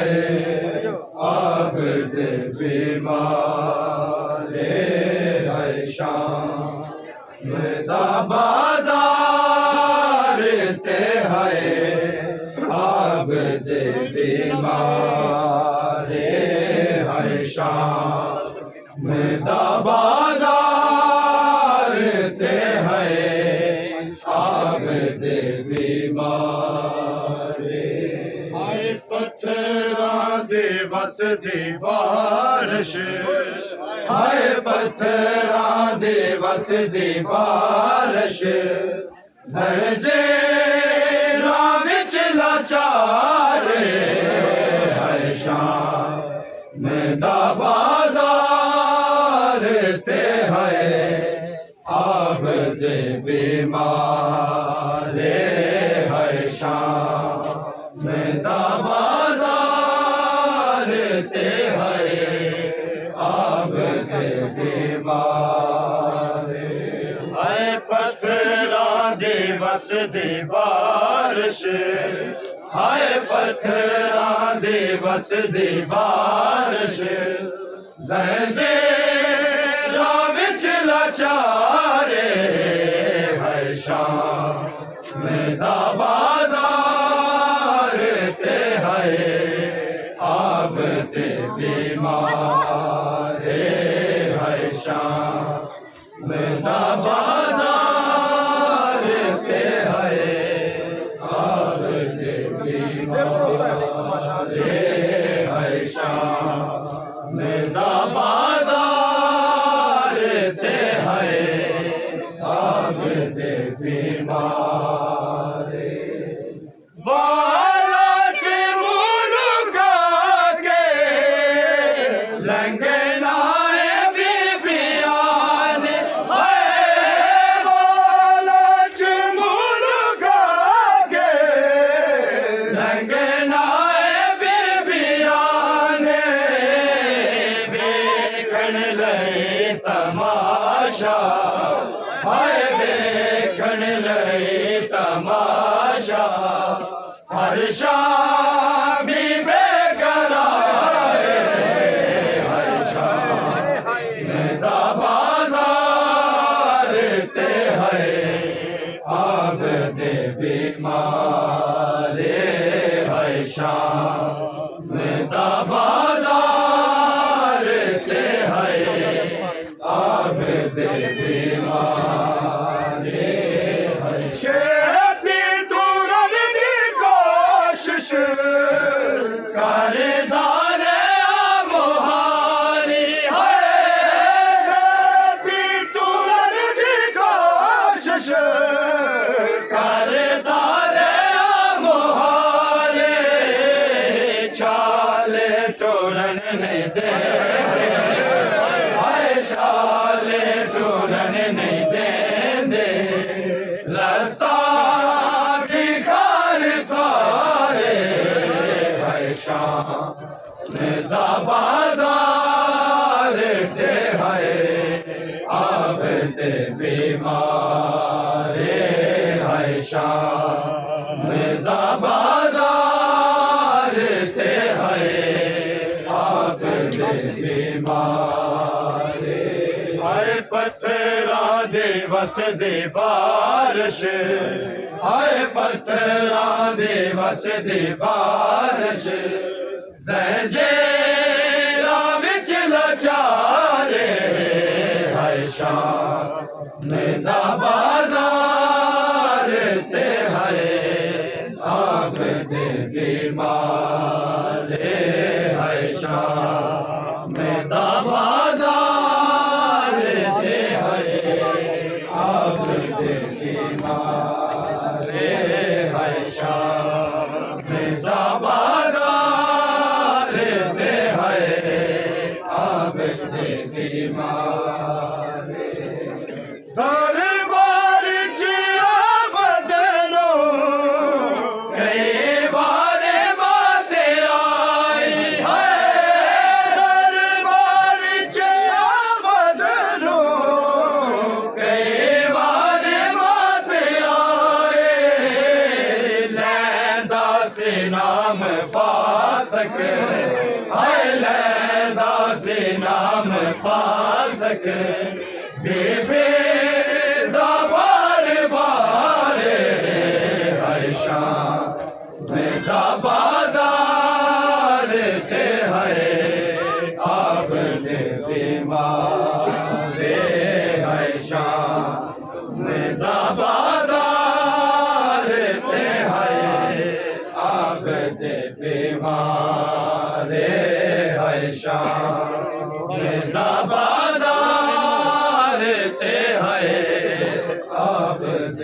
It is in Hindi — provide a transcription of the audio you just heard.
है आबद बीमार है शाम दा बाजार ते है आबद बीमार है शाम दा बाजार ते है आबद बीमार आए पत्थरां दे वस दी बारिश हाय पत्थरां दे वस दी बारिश ज़ंजीरां विच लाचार है शाम दा बाजार ते है आबद बीमार है शाम दा बाजार ते है आबद बीमार है पत्थरां दे वस दी बारिश हाय पत्थरां दे वस दी बारिश ज़ंजीरां विच लाचार है शाम दा बाजार ते है आबद बीमार है शाम दा बाजार ते है आबद बीमार है शाम दा बाजार ते है आबद बीमार वालाच मुल्का के लंघना बीबियान है वालाच मुल्का के लंघना बीबियान देखण लई तमाशा हाय देखण लई तमाशा हर शामी बेकरार हर शाम दा बाजार ते है आबद बीमार है शाम दा बाजार ते है आबद बीमार है छेती टूरन दी कोशिश करदार मोहारी है छेती टूरन दी कोशिश करदार मोहारी छाले टूरन नहीं दे छाले टूरन नहीं देंदे रास्ता भिखार सारे है शाम दा बाजार ते है आबद बीमार है शाम दा बाजार ते है आबद बीमार हाय पत्थरां दे वस दी बारिश हाय पत्थरां दे वस दी बारिश ज़ंजीरां विच लाचार है शाम दा बाजार ते है आबद बीमार है शाम दा बाजार ते है आबद बीमार है शाम दा बाजार ते है आबद बीमार दरबार च आबद नो कई बार बातें आई से नाम फासक हाय लैंदा से नाम फासक बेबे दा बार बार हाय शाम दा बाजार ते हाय आबद बीमार हाय शाम दा बाजार ते हाय आबद बीमार हाय शाम दा बाजार ते हाय आबद